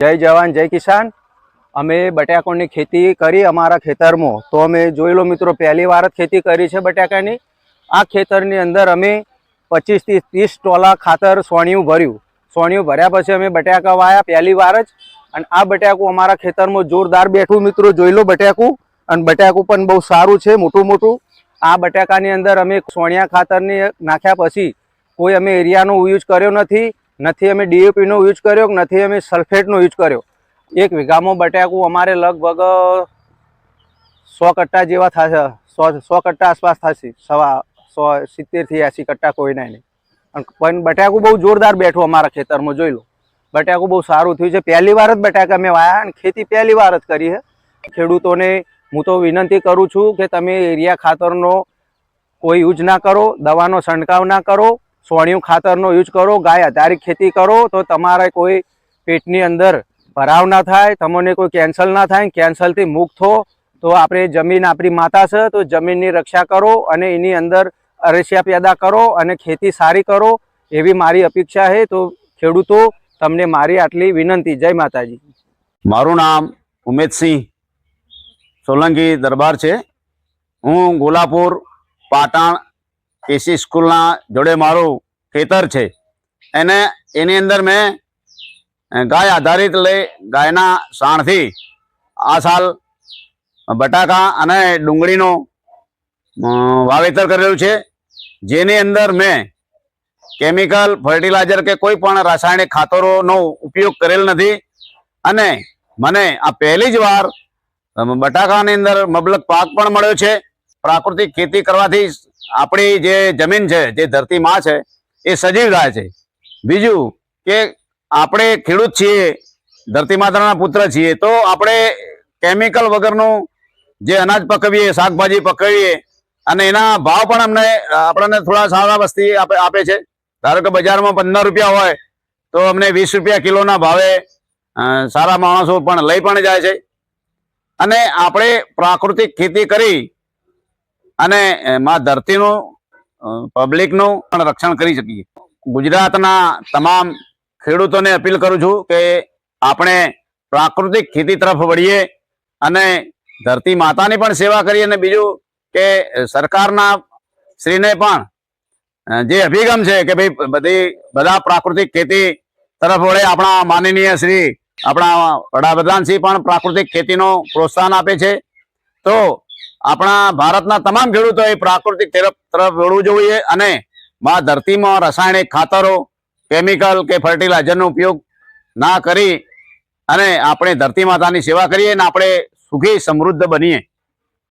जय जवान जय किसान। अमे बटाकानी खेती करी अमारा खेतर में तो अमे जोई लो मित्रों पहली बार खेती करी छे बटाकानी। आ खेतरनी अंदर अमे 25 થી 30 टोला खातर सोनिયું भर्યું। सोनिયું भर्या पछी अमे बटाका वाया पहली बार ज। अने आ बटाकू अमारा खेतर में जोरदार बैठू मित्रों जोई लो बटाकू। अने बटाकू पण बहु सारू छे मोटू मोटू। आ बटाकानी अंदर अमे सोनिया खातरनी नाख्या पछी कोई अमे एरियानो यूज कर्यो નથી अमे DAP नो यूज कर्यो નથી अमे सल्फेट नो यूज कर्यो। एक वीघा में बटाकू अमारे लगभग 100 कट्टा जेवा थशे। 100 कट्टा आसपास थशे। 70 થી 80 कट्टा कोई नहीं। पण बटाकू बहुत जोरदार बैठो अमारा खेतर में जोई लो। बटाकू बहुत सारू थयुं छे। पहली बार ज बटाका में वाया अने खेती पहली बार ज करी है। खेडूतोने हूँ तो विनंती करूँ छूँ कि तमे एरिया खातरनो कोई यूज ना करो, दवानो छंटकाव ना करो, सोनिયું खातरनो यूज करो, गाय आधारित खेती करो तो तमारे कोई पेटनी अंदर भराव ना थाय, तमने कोई कैंसर ना थाय। कैंसर थी मुक्त हो तो आपणे जमीन आपणी माता छे तो जमीननी रक्षा करो अने एनी अंदर अरसिया पैदा करो अने खेती सारी करो एवी मारी अपेक्षा है। तो खेडूतो तमने मारी आटली विनंती। जय माताजी। मारू नाम उमेद सिंह सोलंकी दरबार छे। हूँ गोलापुर पाटण केसी स्कूल जोड़े मारू खेतर छे। एनी अंदर मैं गाय आधारित ले गायना साण थी आ साल बटाका अने डूंगळीनो वावेतर करेलुं छे। जेनी अंदर मैं केमिकल फर्टिलाइजर के कोई पण रासायणिक खातरों उपयोग करेल नथी। अने मने आ पहली ज वार बटाकानी अंदर मबलक पाक पण मळ्यो छे। प्राकृतिक खेती करवाथी आपणी जे जमीन छे, जे धरती मां छे ए सजीव थाय छे। बीजू के आपणे खेडूत छीए, धरती माताना पुत्र छीए तो आपणे केमिकल वगरनु जे अनाज पकवीए, शाकभाजी पकवीए अने एना भाव पण अमने आपणे थोड़ा सारा वस्ती आपे छे। धारो के बजार में 15 रुपया होय तो अमने 20 रुपया किलोना भावे सारा माणसो पण लई पण जाय छे। अने आपणे प्राकृतिक खेती करी अने मां धरतीनु पब्लिकनु पण रक्षण करी सकीए। गुजरातना तमाम खेडूतोने अपील करूं छूं के आपणे प्राकृतिक खेती तरफ वळीए अने धरती मातानी पण सेवा करीए। अने बीजू के सरकारना श्रीने पण जे अभिगम छे के भाई बधा प्राकृतिक खेती तरफ वळे। आपणा माननीय श्री आपणा वडाप्रधान श्री पण प्राकृतिक खेतीनो प्रोत्साहन आपे छे। तो आपणा भारतना तमाम खेडूतोए प्राकृतिक तरफ वळવું જોઈએ અને मां धरतीमां रासायणिक खातरो केमिकल के फर्टिलाइजरનો उपयोग ना करी अने आपणे धरती मातानी सेवा करीए ने आपणे सुखी समृद्ध बनीए।